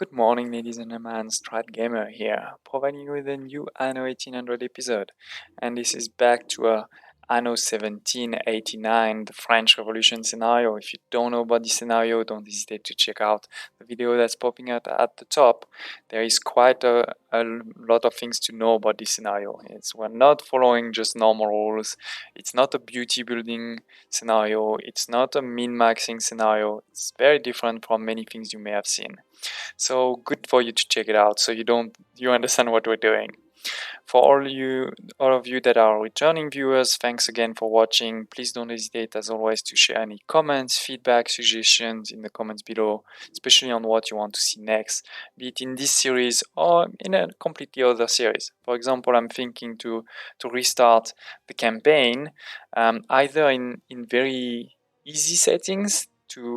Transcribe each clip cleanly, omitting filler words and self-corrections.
Good morning, ladies and gentlemen. StratGamer here, providing you with a new Anno 1800 episode. And this is back to a Anno 1789, the French Revolution scenario. If you don't know about this scenario, don't hesitate to check out the video that's popping out at the top. There is quite a lot of things to know about this scenario. We're not following just normal rules. It's not a beauty building scenario. It's not a min-maxing scenario. It's very different from many things you may have seen. So good for you to check it out so you understand what we're doing. For all of you that are returning viewers, thanks again for watching. Please don't hesitate as always to share any comments, feedback, suggestions in the comments below, especially on what you want to see next, be it in this series or in a completely other series. For example, I'm thinking to restart the campaign either in very easy settings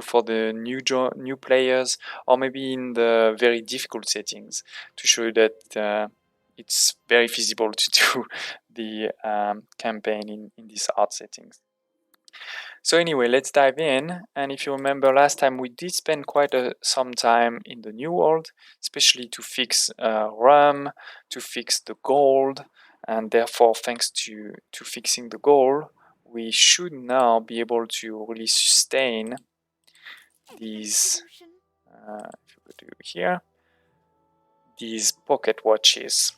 for the new players, or maybe in the very difficult settings to show that it's very feasible to do the campaign in these hard settings. So anyway, let's dive in. And if you remember last time, we did spend quite some time in the new world, especially to fix RAM, to fix the gold, and therefore thanks to fixing the gold, we should now be able to really sustain these, if you go to here, these pocket watches,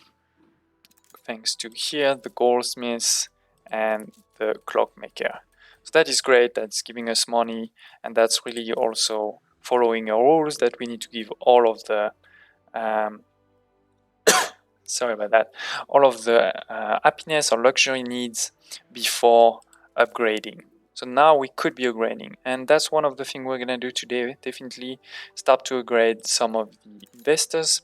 thanks to here, the goldsmiths and the clockmaker. So that is great, that's giving us money, and that's really also following our rules that we need to give all of the sorry about that, all of the happiness or luxury needs before upgrading. So now we could be upgrading, and that's one of the things we're gonna do today. Definitely start to upgrade some of the investors,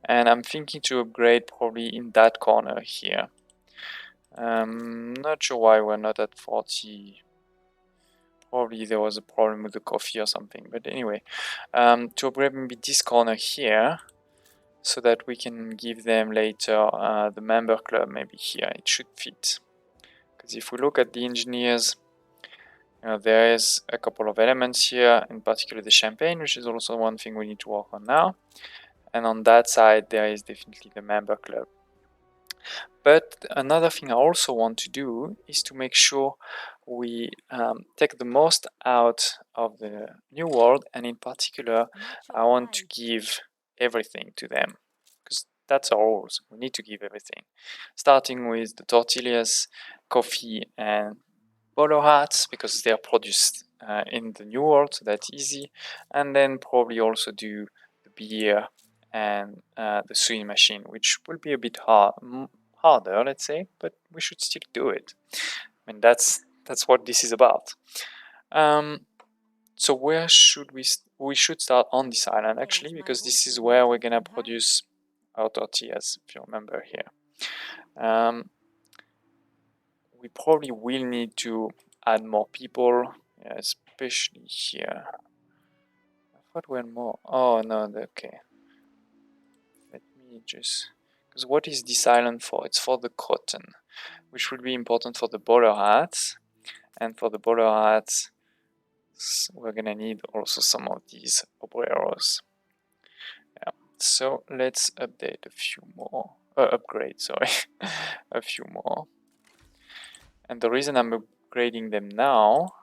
and I'm thinking to upgrade probably in that corner here. Not sure why we're not at 40. Probably there was a problem with the coffee or something, but anyway, to upgrade maybe this corner here, so that we can give them later the member club. Maybe here it should fit, because if we look at the engineers, there is a couple of elements here, in particular the champagne, which is also one thing we need to work on now. And on that side, there is definitely the member club. But another thing I also want to do is to make sure we take the most out of the new world, and in particular, I want to give everything to them, because that's our rules. We need to give everything, starting with the tortillas, coffee, and bowler hats, because they are produced in the new world, so that's easy. And then probably also do the beer and the sewing machine, which will be a bit harder, let's say, but we should still do it. I mean, that's what this is about. So where should we should start on this island, actually, because this is where we're gonna produce our tortillas, if you remember here. We probably will need to add more people, yeah, especially here. I thought we had more. Oh no, okay. Let me just, because what is this island for? It's for the cotton, which will be important for the bowler hats. And for the bowler hats, we're gonna need also some of these obreros. Yeah. So let's update a few more. Upgrade, sorry, a few more. And the reason I'm upgrading them now,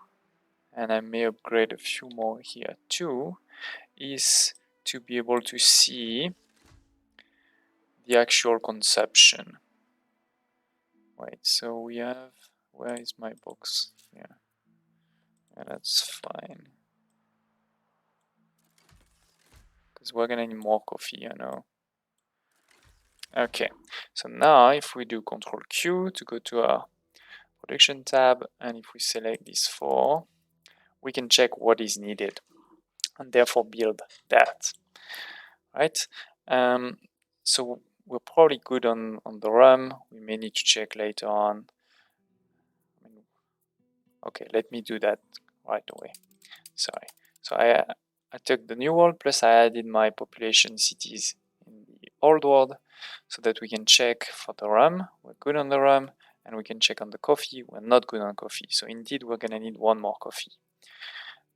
and I may upgrade a few more here too, is to be able to see the actual consumption. Wait, so we have, where is my box? Yeah, that's fine. Because we're gonna need more coffee, you know. Okay, so now if we do Control Q to go to our production tab, and if we select these four, we can check what is needed and therefore build that, right? So we're probably good on the RAM. We may need to check later on. Okay, let me do that right away. Sorry. So I took the new world, plus I added my population cities in the old world, so that we can check for the RAM. We're good on the RAM, and we can check on the coffee. We're not good on coffee. So indeed, we're gonna need one more coffee.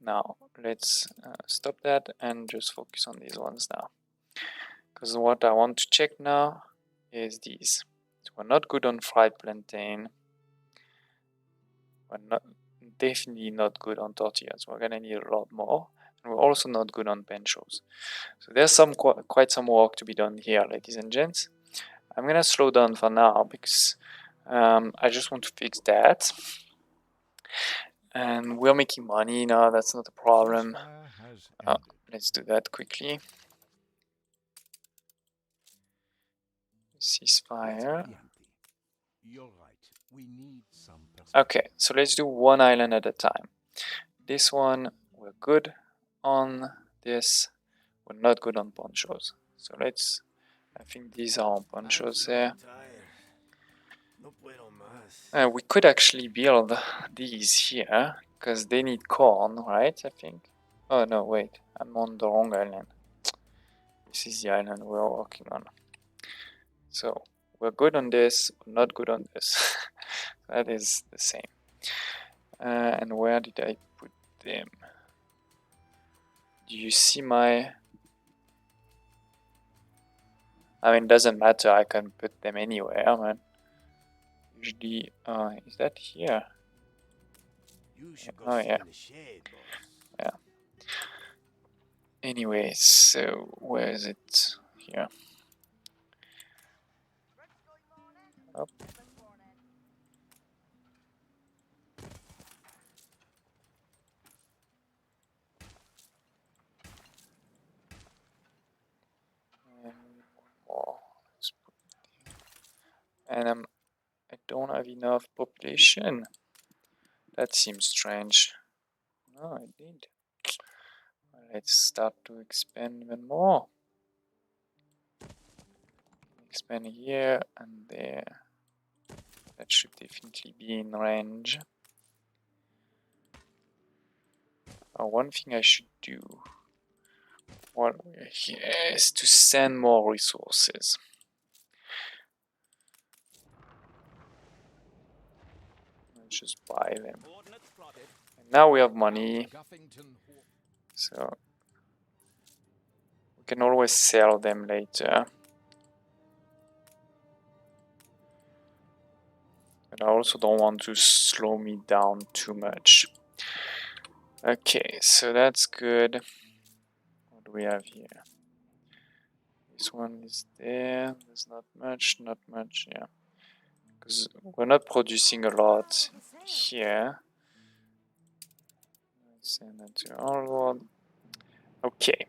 Now let's stop that and just focus on these ones now. Because what I want to check now is these. So we're not good on fried plantain. We're not definitely not good on tortillas. We're gonna need a lot more. And we're also not good on benchos. So there's quite some work to be done here, ladies and gents. I'm gonna slow down for now because I just want to fix that. And we're making money now, that's not a problem. Let's do that quickly. Ceasefire. Okay, so let's do one island at a time. This one, we're good on this. We're not good on ponchos. So let's, I think these are ponchos there. We could actually build these here, because they need corn, right, I think? Oh no, wait, I'm on the wrong island. This is the island we're working on. So, we're good on this, we're not good on this. That is the same. And where did I put them? Do you see my... I mean, it doesn't matter, I can put them anywhere, man. Usually, is that here? Oh yeah. Yeah. Anyways, so where is it? Here. Up. And more. And I don't have enough population. That seems strange. No, I did. Let's start to expand even more. Expand here and there. That should definitely be in range. One thing I should do while we're here is to send more resources. Let's just buy them. And now we have money, so we can always sell them later. But I also don't want to slow me down too much. Okay, so that's good. What do we have here? This one is there. There's not much, yeah. Because we're not producing a lot here. Let's send that to our world. Okay,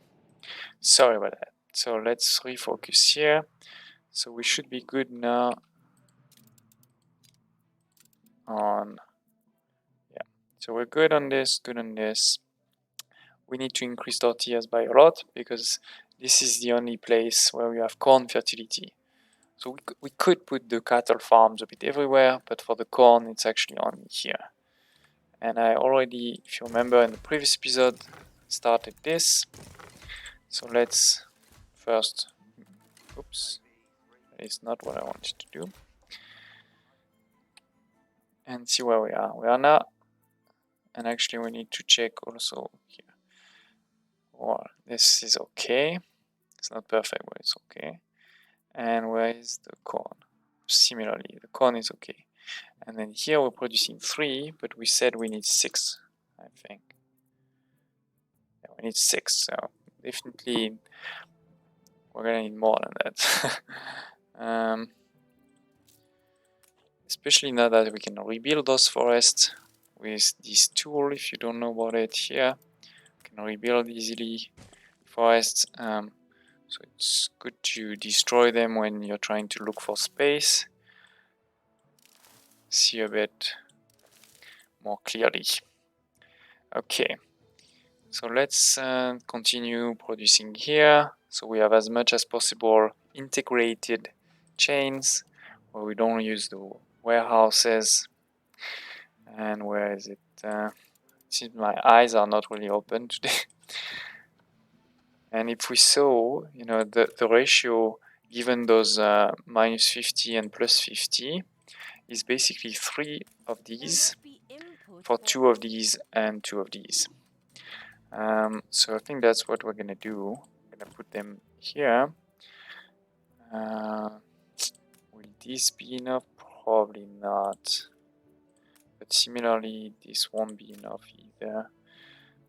sorry about that. So let's refocus here. So we should be good now on, yeah. So we're good on this, good on this. We need to increase tortillas by a lot because this is the only place where we have corn fertility. So we could put the cattle farms a bit everywhere, but for the corn it's actually only here. And I already, if you remember in the previous episode, started this. So let's first, oops, that is not what I wanted to do. And see where we are. We are now, and actually we need to check also here. Well, this is okay. It's not perfect, but it's okay. And where is the corn? Similarly, the corn is okay. And then here we're producing 3, but we said we need 6, I think. Yeah, we need 6, so definitely we're gonna need more than that. Especially now that we can rebuild those forests with this tool. If you don't know about it, here we can rebuild easily forests. So it's good to destroy them when you're trying to look for space. See a bit more clearly. Okay, so let's continue producing here. So we have as much as possible integrated chains where we don't use the warehouses. And where is it? Seems my eyes are not really open today. And if we saw, you know, the ratio given those minus 50 and plus 50 is basically 3 of these for 2 of these and 2 of these. So I think that's what we're gonna do. I'm gonna put them here. Will this be enough? Probably not. But similarly, this won't be enough either.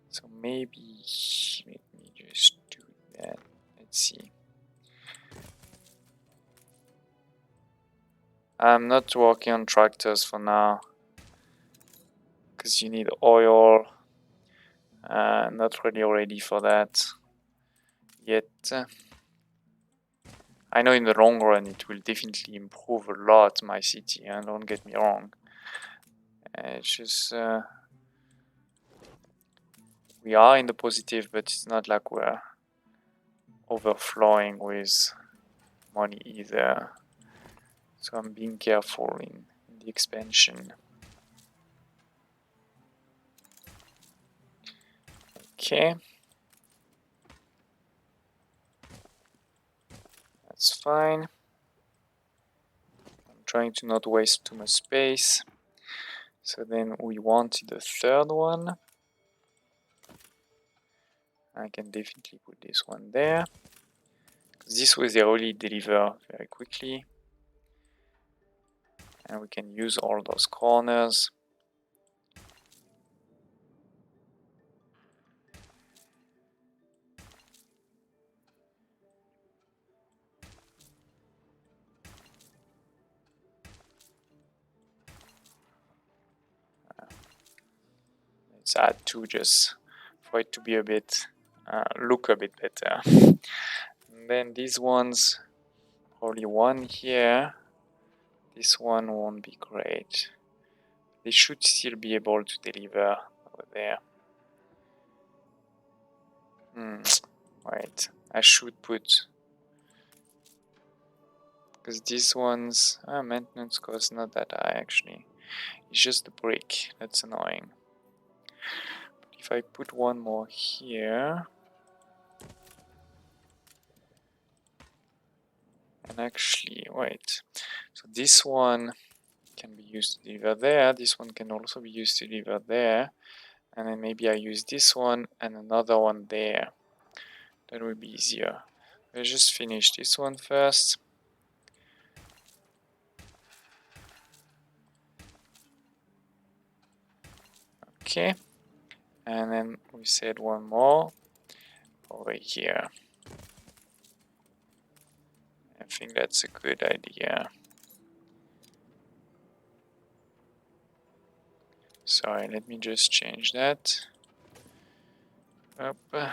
So maybe let me just do that. Let's see. I'm not working on tractors for now because you need oil. Not really ready for that yet. I know in the long run it will definitely improve a lot my city, and don't get me wrong. It's just we are in the positive, but it's not like we're overflowing with money either. So I'm being careful in the expansion. Okay. That's fine. I'm trying to not waste too much space. So then we want the third one. I can definitely put this one there. This way they really deliver very quickly. And we can use all those corners. Let's add two just for it to be a bit, look a bit better. And then these ones, probably one here. This one won't be great. They should still be able to deliver over there. Wait, I should put, because these ones, maintenance cost not that high actually. It's just the brick, that's annoying. But if I put one more here, and actually, wait, so this one can be used to deliver there, this one can also be used to deliver there, and then maybe I use this one and another one there. That would be easier. Let's just finish this one first. Okay, and then we said one more over here. I think that's a good idea. Sorry, let me just change that. Up. To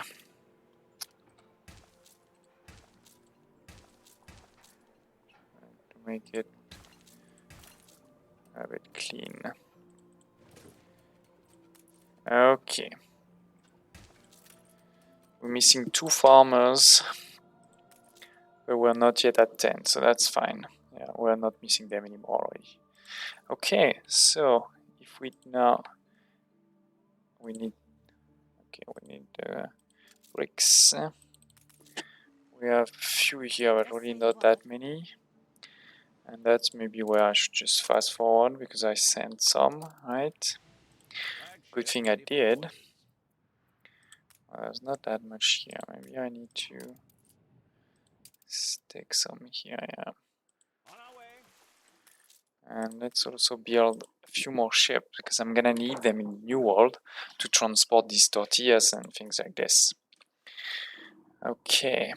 make it a bit clean. Okay. We're missing 2 farmers, but we're not yet at 10, so that's fine. Yeah, we're not missing them anymore already. Okay, so if we now we need bricks. We have a few here, but really not that many. And that's maybe where I should just fast forward because I sent some, right? Good thing I did. There's not that much here. Maybe I need to stick some here, yeah. And let's also build a few more ships because I'm gonna need them in New World to transport these tortillas and things like this. Okay.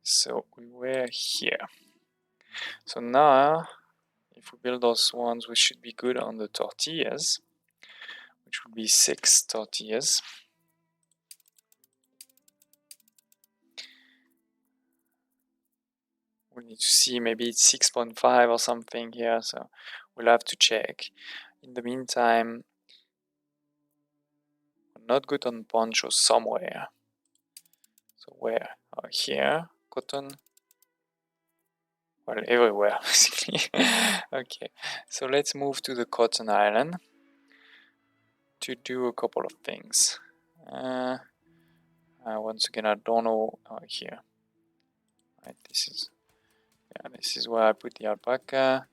So we were here. So now, if we build those ones, we should be good on the tortillas, which would be 6 tortillas. We need to see, maybe it's 6.5 or something here, so we'll have to check. In the meantime, we're not good on ponchos somewhere. So where? Oh, here, cotton. Well, everywhere, basically. Okay, so let's move to the cotton island to do a couple of things. Once again, I don't know. Here. Right, this is where I put the alpaca.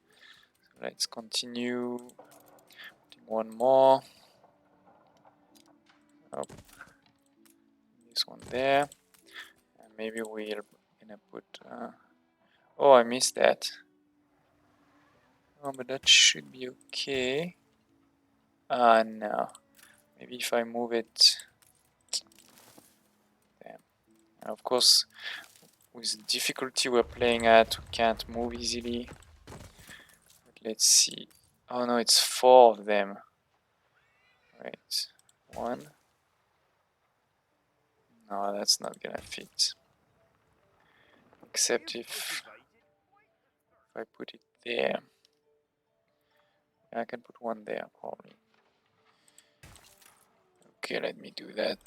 So let's continue. Putting one more. Oh, this one there. And maybe we're gonna put Oh, I missed that. Oh, but that should be okay. No. Maybe if I move it. Damn. And of course, with the difficulty we're playing at, we can't move easily. But let's see. Oh no, it's 4 of them. Wait. 1. No, that's not gonna fit. Except if I put it there. I can put 1 there, probably. Okay, let me do that.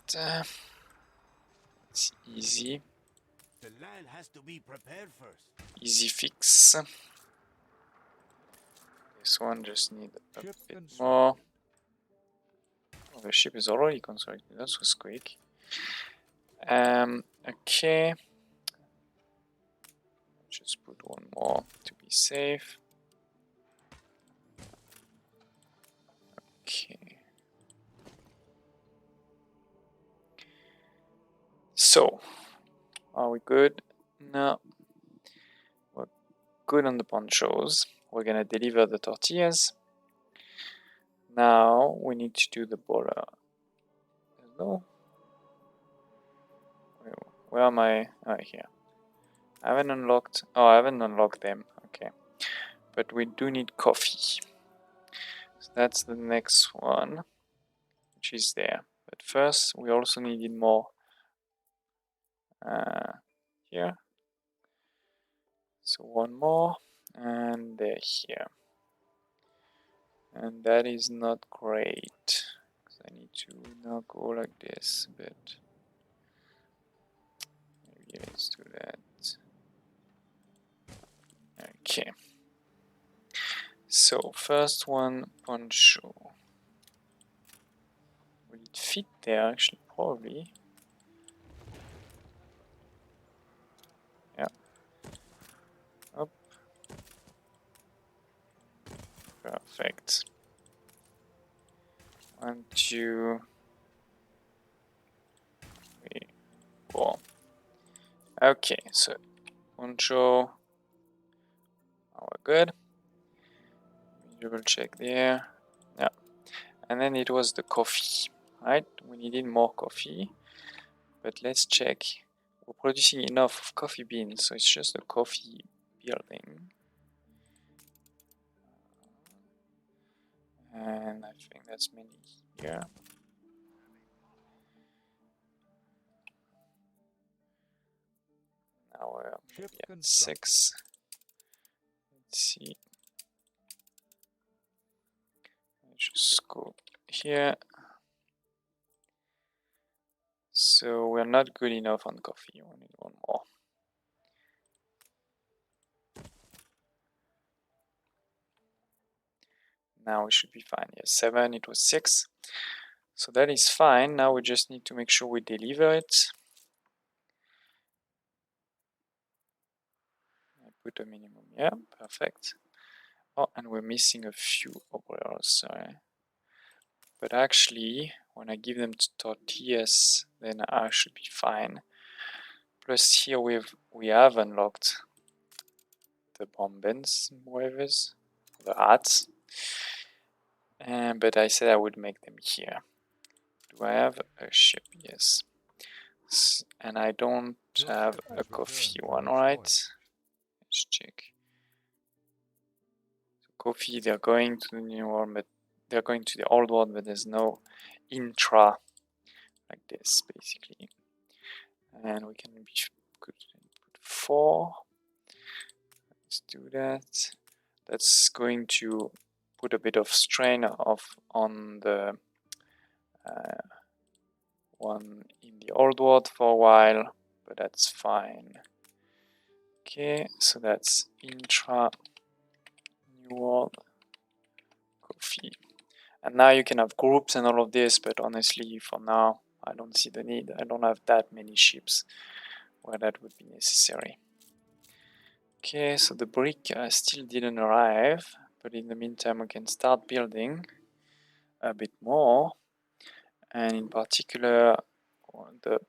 It's easy. The land has to be prepared first. Easy fix. This one just need a bit more. Oh, the ship is already constructed. That was quick. Okay. Just put 1 more to be safe. Okay. So, are we good? No. We're good on the ponchos. We're gonna deliver the tortillas. Now we need to do the border. Hello? Where am I? Oh, here. I haven't unlocked. Oh, I haven't unlocked them. Okay. But we do need coffee. So that's the next one, which is there. But first, we also needed more here. So 1 more, and they're here. And that is not great. Because I need to now go like this a bit. Maybe let's do that. Okay. So, first one, poncho. Will it fit there? Actually, probably. Yeah. Up. Perfect. 1, 2, 3, 4. Okay, so poncho. Oh, we're good. Double check there. Yeah. And then it was the coffee, right? We needed more coffee. But let's check. We're producing enough of coffee beans, so it's just a coffee building. And I think that's many here. Now we're maybe at 6. Let's see. Just go here. So we're not good enough on coffee. We need 1 more. Now we should be fine. Yes, 7. It was 6. So that is fine. Now we just need to make sure we deliver it. I put a minimum. Yeah, perfect. Oh, and we're missing a few operators. Sorry. But actually, when I give them to tortillas, then I should be fine. Plus here we have unlocked the bombens, whatever's, the hats. But I said I would make them here. Do I have a ship? Yes. And I don't have a coffee one, right? Let's check. So coffee, they're going to the new world, but they're going to the old world, but there's no intra like this, basically. And we can be good. Put 4. Let's do that. That's going to put a bit of strain on the one in the old world for a while, but that's fine. Okay, so that's intra new world coffee. And now you can have groups and all of this, but honestly, for now, I don't see the need. I don't have that many ships where that would be necessary. Okay, so the brick still didn't arrive, but in the meantime we can start building a bit more, and in particular the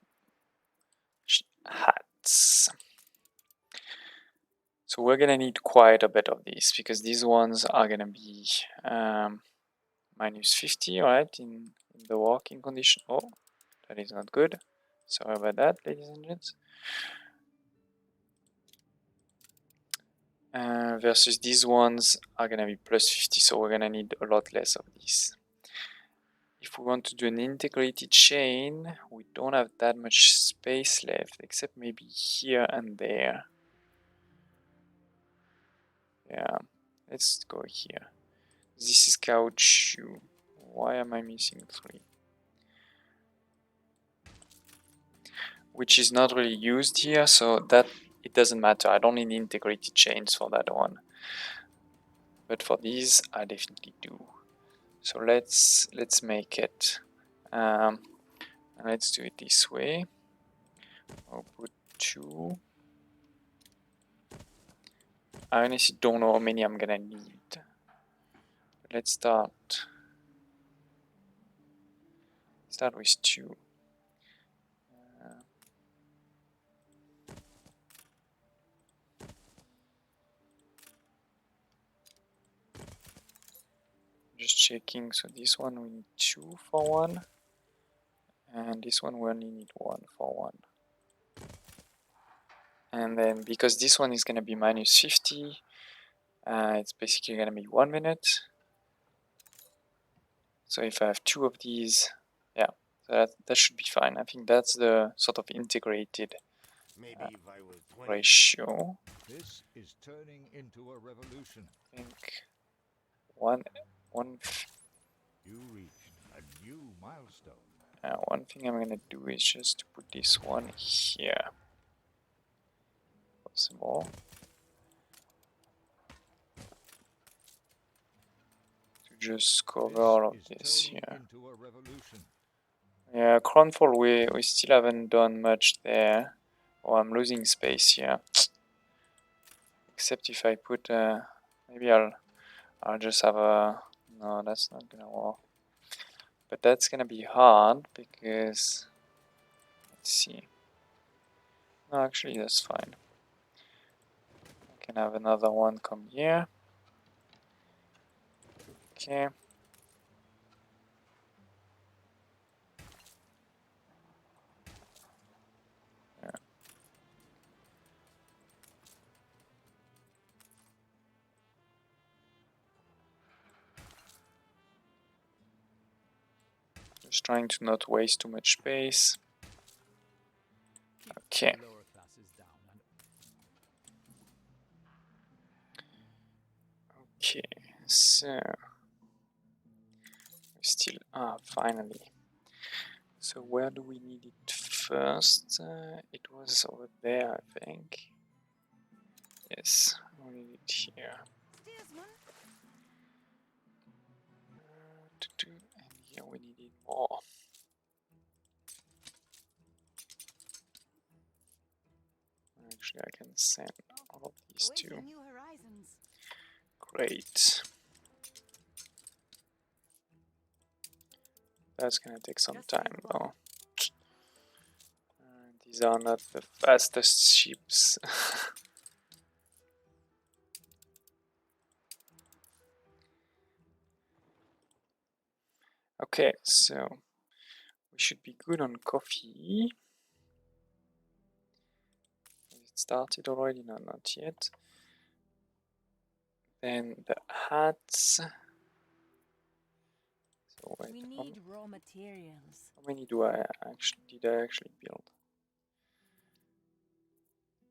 hats. So we're gonna need quite a bit of these because these ones are gonna be minus 50, right, in the working condition. Oh, that is not good. Sorry about that, ladies and gents. Versus these ones are gonna be plus 50, so we're gonna need a lot less of these. If we want to do an integrated chain, we don't have that much space left, except maybe here and there. Yeah, let's go here. This is caoutchouc. Why am I missing 3? Which is not really used here, so that it doesn't matter. I don't need integrated chains for that one. But for these, I definitely do. So let's make it. And let's do it this way. I'll put 2. I honestly don't know how many I'm gonna need. Let's start with 2. Just checking. So this one we need 2 for 1, and this one we only need 1 for 1. And then because this one is gonna be minus 50, it's basically gonna be 1 minute. So if I have 2 of these, yeah, that should be fine. I think that's the sort of integrated ratio. This is turning into a revolution. I think one You reached a new milestone. one thing I'm gonna do is just to put this one here. Possible. To just cover all of this here. Yeah, Crownfall, we still haven't done much there. Oh, I'm losing space here. Except if I put, maybe I'll just have a, no, that's not gonna work. But that's gonna be hard because, let's see. No, actually that's fine. I can have another one come here. Okay. Yeah. Just trying to not waste too much space. Okay. Okay, so we still finally. So where do we need it first? It was over there, I think. Yes, we need it here. And here we need it more. Actually, I can send all of these two. Great. That's gonna take some time though. These are not the fastest ships. Okay, so we should be good on coffee. It started already? No, not yet. Then the hats. So wait, we need raw materials. How many did I actually build?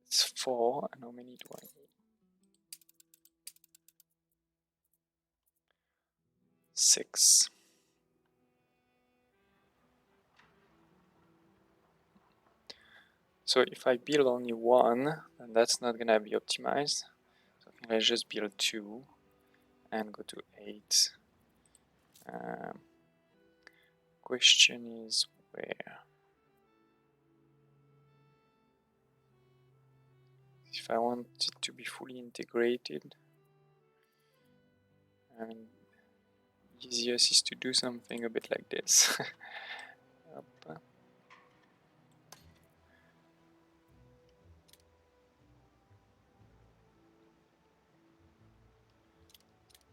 It's 4, and how many do I need? 6. So if I build only 1, then that's not gonna be optimized. So let's just build 2 and go to 8. Question is where? If I want it to be fully integrated, and easiest is to do something a bit like this. Up.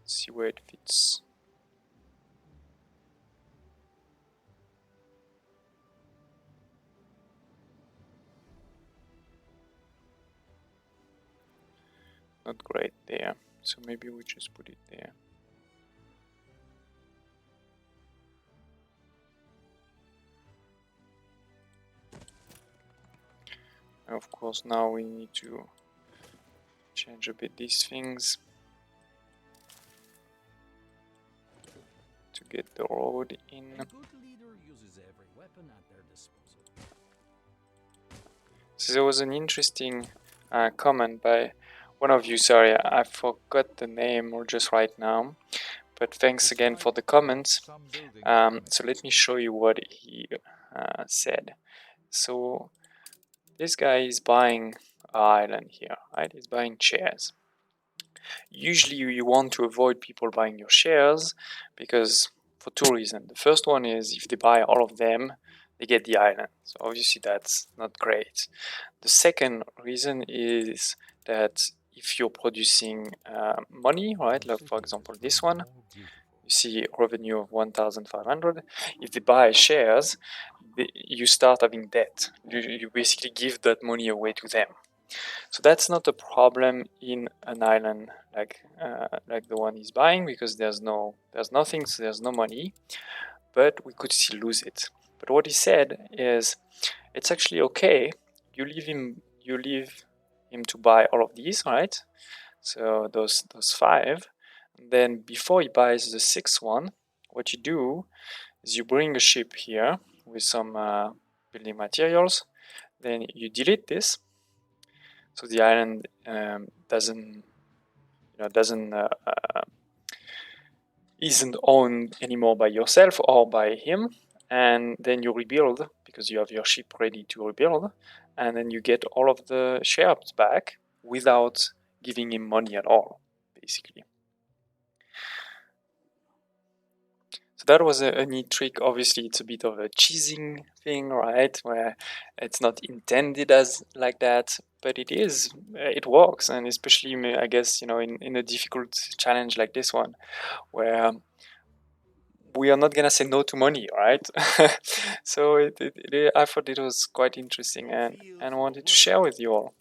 see where it fits. Not great there, so maybe we just put it there. Of course, now we need to change a bit these things to get the road in. A good leader uses every weapon at their disposal. So there was an interesting comment by one of you. Sorry, I forgot the name or just right now, but thanks again for the comments. So let me show you what he said. So this guy is buying an island here, right? He's buying shares. Usually you want to avoid people buying your shares because for two reasons. The first one is if they buy all of them, they get the island. So obviously that's not great. The second reason is that if you're producing money, right, like for example this one, you see revenue of 1,500. If they buy shares, you start having debt. You basically give that money away to them. So that's not a problem in an island like the one he's buying, because there's nothing, so there's no money, but we could still lose it. But what he said is it's actually okay. You leave him to buy all of these, right? So those 5. And then before he buys the 6th one, what you do is you bring a ship here with some building materials. Then you delete this, so the island isn't owned anymore by yourself or by him. And then you rebuild because you have your ship ready to rebuild, and then you get all of the shares back without giving him money at all, basically. So that was a neat trick. Obviously it's a bit of a cheesing thing, right, where it's not intended as like that, but it works. And especially, I guess, in a difficult challenge like this one, where we are not gonna say no to money, right? So I thought it was quite interesting, and wanted to share with you all.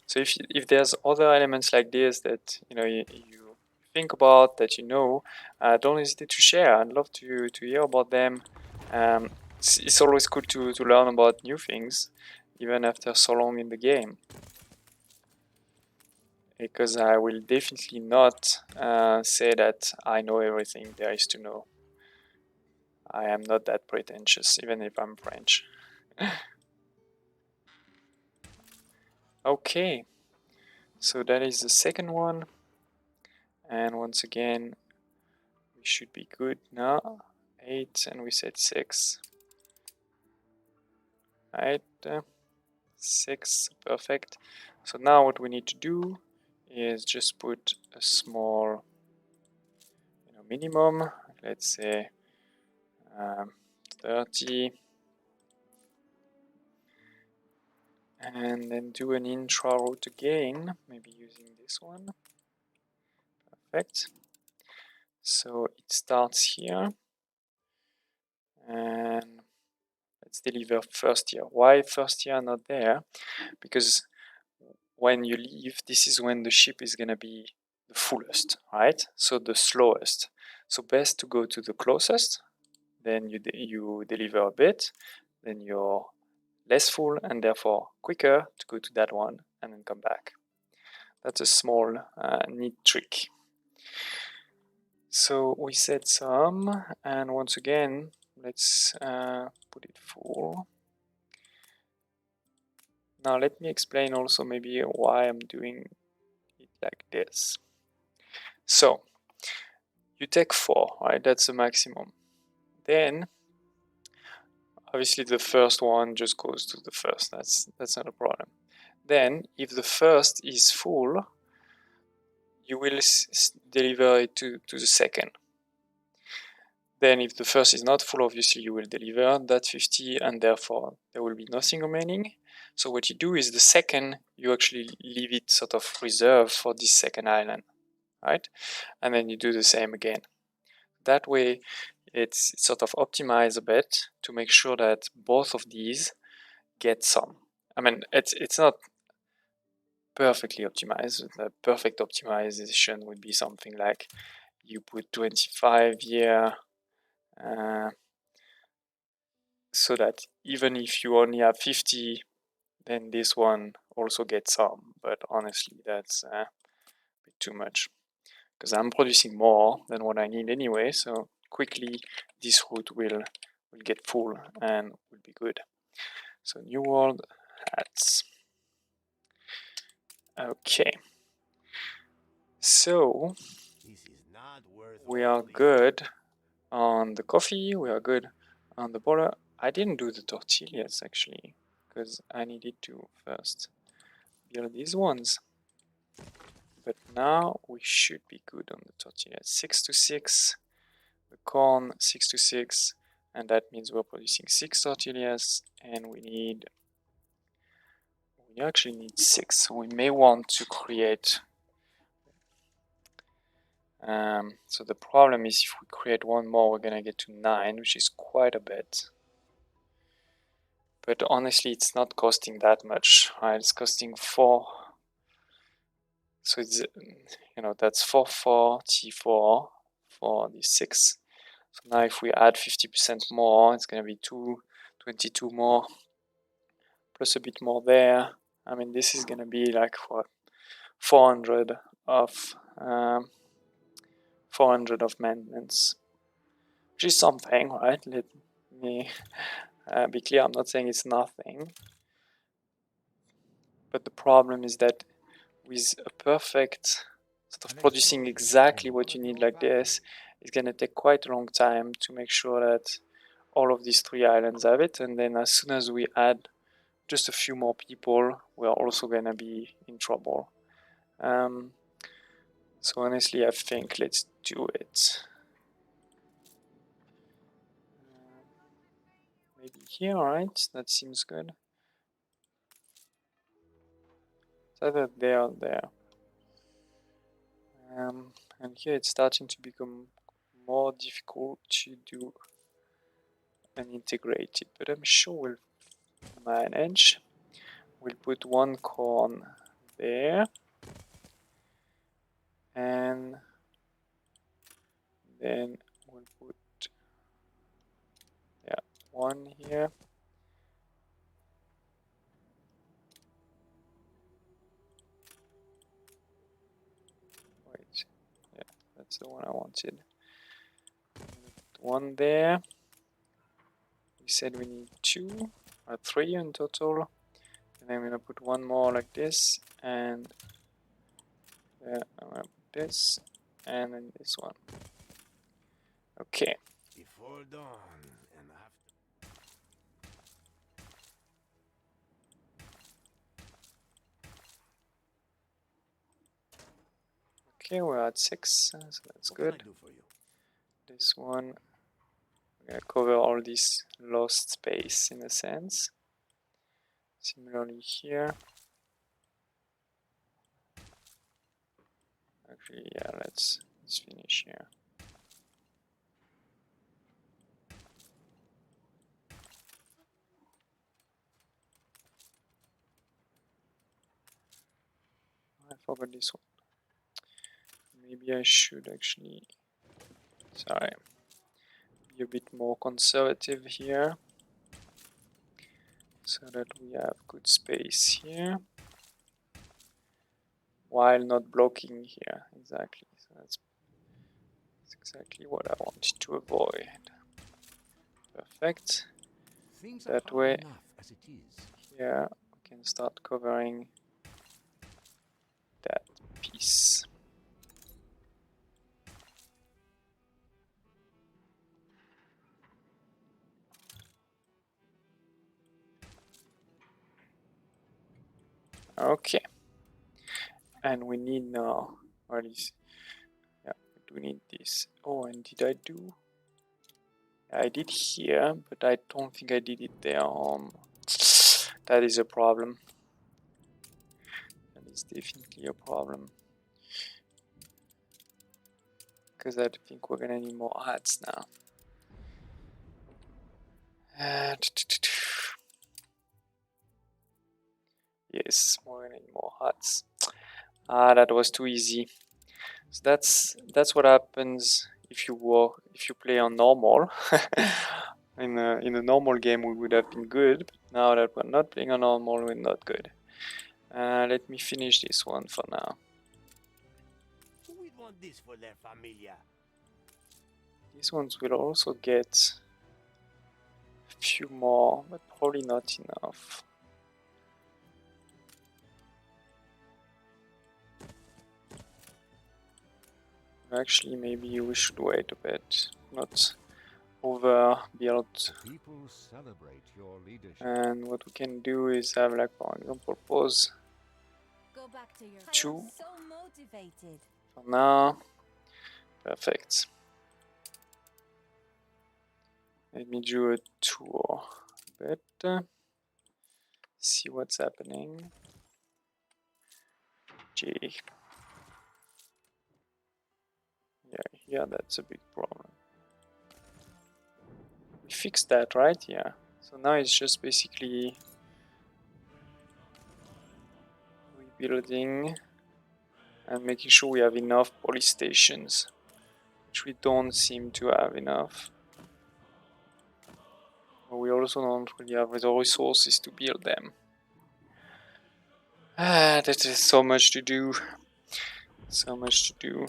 So if there's other elements like this that you think about, that don't hesitate to share. I'd love to hear about them. It's always good to learn about new things, even after so long in the game, because I will definitely not say that I know everything there is to know. I am not that pretentious, even if I'm French. Okay, so that is the second one, and once again we should be good now. 8 and we said 6. Right, 6, perfect. So now what we need to do is just put a small minimum, let's say 30, and then do an intra route again, maybe using this one. Perfect. So it starts here, and let's deliver first year. Why first year not there? Because when you leave, this is when the ship is gonna be the fullest, right? So the slowest. So best to go to the closest, then you deliver a bit, then you're less full and therefore quicker to go to that one and then come back. That's a small neat trick. So we set some, and once again let's put it full. Now let me explain also maybe why I'm doing it like this. So you take 4, right? That's the maximum. Then obviously the first one just goes to the first. That's not a problem. Then if the first is full, you will deliver it to the second. Then if the first is not full, obviously you will deliver that 50, and therefore there will be nothing remaining. So what you do is the second, you actually leave it sort of reserved for this second island, right? And then you do the same again. That way, it's sort of optimized a bit to make sure that both of these get some. I mean, it's not perfectly optimized. The perfect optimization would be something like you put 25 here, so that even if you only have 50, then this one also gets some. But honestly, that's a bit too much, because I'm producing more than what I need anyway, so quickly this route will get full and will be good. So new world hats. Okay, so This is not worth we all are the good on the coffee, we are good on the butter. I didn't do the tortillas actually, because I needed to first build these ones. But now we should be good on the tortillas. 6 to 6, the corn 6 to 6, and that means we're producing 6 tortillas, and we actually need 6. So we may want to create. So the problem is if we create one more, we're gonna get to 9, which is quite a bit. But honestly, it's not costing that much, right? It's costing 4. So it's, that's 4, T4 for the 6. So now if we add 50% more, it's going to be 22 more, plus a bit more there. I mean, this is going to be like what, 400 of 400 of maintenance, which is something, right? Let me be clear. I'm not saying it's nothing, but the problem is that with a perfect sort of producing exactly what you need like this, it's going to take quite a long time to make sure that all of these 3 islands have it. And then as soon as we add just a few more people, we're also going to be in trouble. So honestly, I think let's do it. Maybe here, right? That seems good. It's either there or there. And here it's starting to become more difficult to do and integrate it, but I'm sure we'll manage. We'll put one corn there, and then we'll put one here. Wait, yeah, that's the one I wanted. One there. We said we need 2 or 3 in total, and then I'm gonna put one more like this, and I'm gonna put this, and then this one. Okay. before dawn and after. Okay, we're at 6, so that's What good. can I do for you? This one, we're gonna cover all this lost space in a sense. Similarly here. Actually, yeah, let's finish here. I forgot this one. Maybe I should actually, sorry, be a bit more conservative here, so that we have good space here, while not blocking here. Exactly. So that's exactly what I wanted to avoid. Perfect. Things are That hard way, enough as it is. here we can start covering that piece. Okay. And we need now, or is, yeah, we do need this. Oh, and did I do? I did here, but I don't think I did it there. That is a problem. That is definitely a problem. Because I think we're gonna need more hats now. Yes, we're gonna need more hats. Ah, that was too easy. So that's what happens if you play on normal. In a normal game we would have been good, but now that we're not playing on normal, we're not good. Let me finish this one for now. Who would want this for their familia? These ones will also get a few more, but probably not enough. Actually, maybe we should wait a bit, not overbuild. People celebrate your leadership. And what we can do is have, like, for example, pause Go back to your 2 I am so motivated. for now. Perfect. Let me do a tour a bit. See what's happening. J. Yeah, here that's a big problem. We fixed that, right? Yeah. So now it's just basically rebuilding and making sure we have enough police stations, which we don't seem to have enough. But we also don't really have the resources to build them. That is so much to do. So much to do.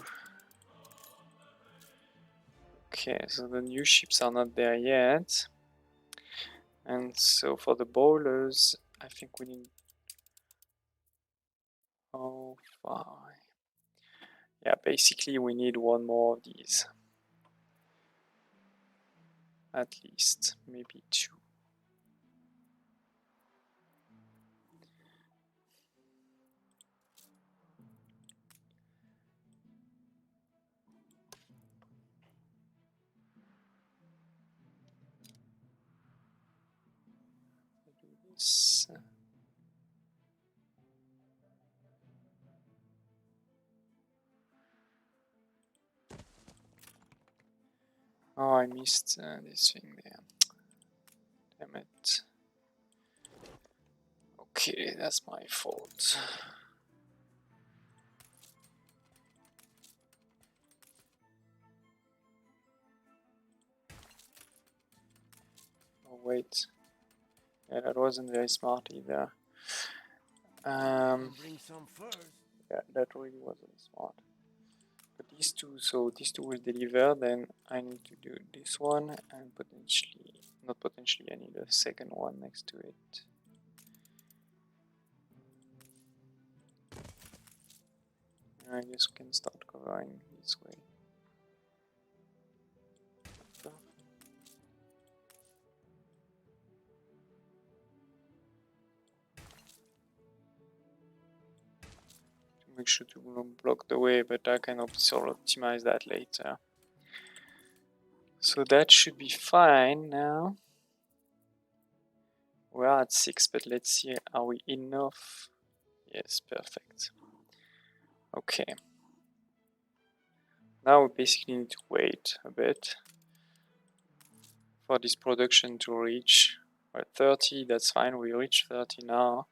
Okay, so the new ships are not there yet. And so for the boilers, I think we need... Oh, fine. Yeah, basically we need one more of these. At least, maybe 2. Do this. Oh, I missed this thing there. Damn it. Okay, that's my fault. Oh, wait. Yeah, that wasn't very smart either. Bring some first. Yeah, that really wasn't smart. But these two, so these two will deliver, then I need to do this one and potentially, not potentially, I need a second one next to it. I guess we can start covering this way. Make sure to block the way, but I can also optimize that later. So that should be fine now. We are at 6, but let's see, are we enough? Yes, perfect. Okay. Now we basically need to wait a bit for this production to reach 30. That's fine, we reach 30 now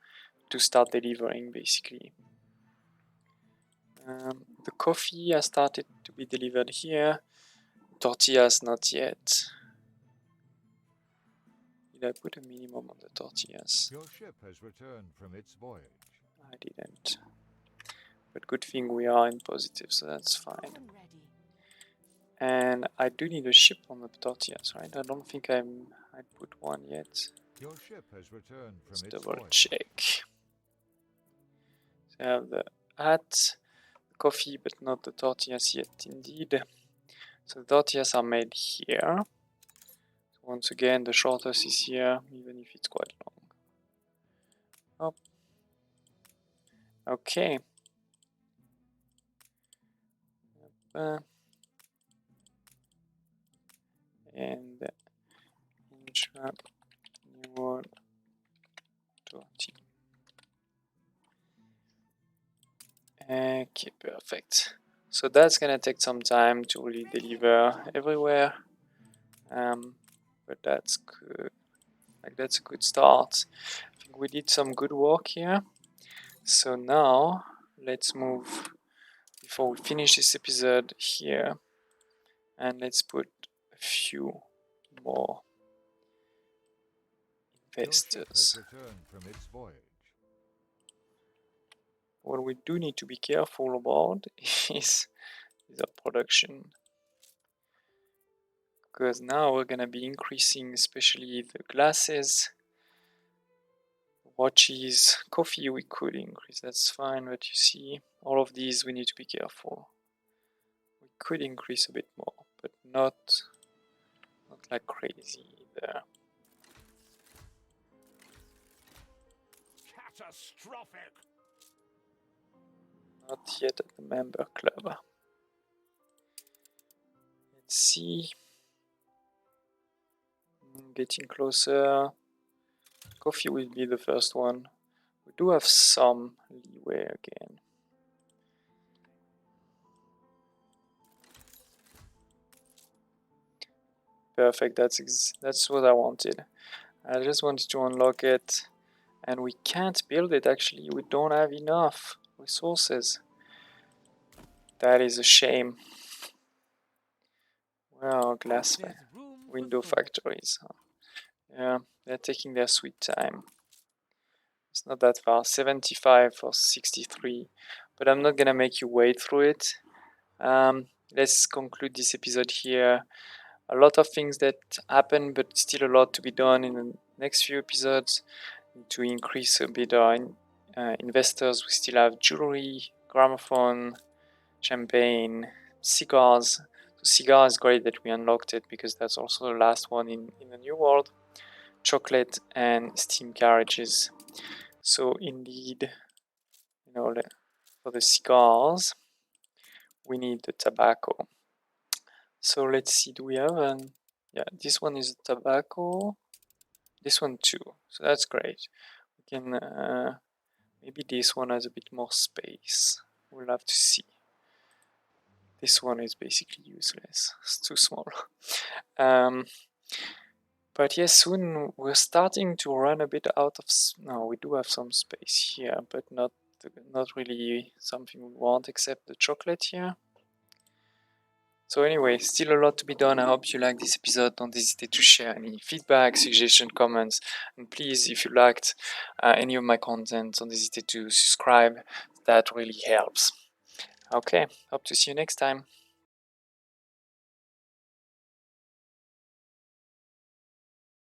to start delivering basically. The coffee has started to be delivered here. Tortillas not yet. Did I put a minimum on the tortillas? Your ship has returned from its voyage. I didn't. But good thing we are in positive, so that's fine. Oven ready. And I do need a ship on the tortillas, right? I don't think I put one yet. Your ship has returned Let's from its double voyage. check. So I have the hat, the coffee, but not the tortillas yet, indeed. So the tortillas are made here. So once again, the shortest is here, even if it's quite long. Oh. Okay. And intra new one to Perfect. So that's gonna take some time to really deliver everywhere, but that's good. Like, that's a good start. I think we did some good work here. So now let's move, before we finish this episode here, and let's put a few more Your ship has investors. returned from its voyage. What we do need to be careful about is our production, because now we're gonna be increasing especially the glasses, watches, coffee we could increase, that's fine, but you see, all of these we need to be careful. We could increase a bit more, but not like crazy either. Catastrophic. Not yet at the member club. Let's see. Getting closer. Coffee will be the first one. We do have some leeway again. Perfect, that's what I wanted. I just wanted to unlock it, and we can't build it actually. We don't have enough resources. That is a shame. Well, window factories. Yeah, they're taking their sweet time. It's not that far, 75 or 63, but I'm not gonna make you wait through it. Let's conclude this episode here. A lot of things that happen, but still a lot to be done in the next few episodes to increase a bit our investors. We still have jewelry, gramophone, champagne, cigars. So cigar is great that we unlocked it, because that's also the last one in the new world. Chocolate and steam carriages. So indeed, for the cigars, we need the tobacco. So let's see, do we have an... Yeah, this one is tobacco. This one too, so that's great. We can, maybe this one has a bit more space. We'll have to see. This one is basically useless, it's too small. But yes, soon we're starting to run a bit out of... No, we do have some space here, but not really something we want, except the chocolate here. So anyway, still a lot to be done. I hope you liked this episode. Don't hesitate to share any feedback, suggestion, comments, and please, if you liked any of my content, don't hesitate to subscribe. That really helps. Okay, hope to see you next time.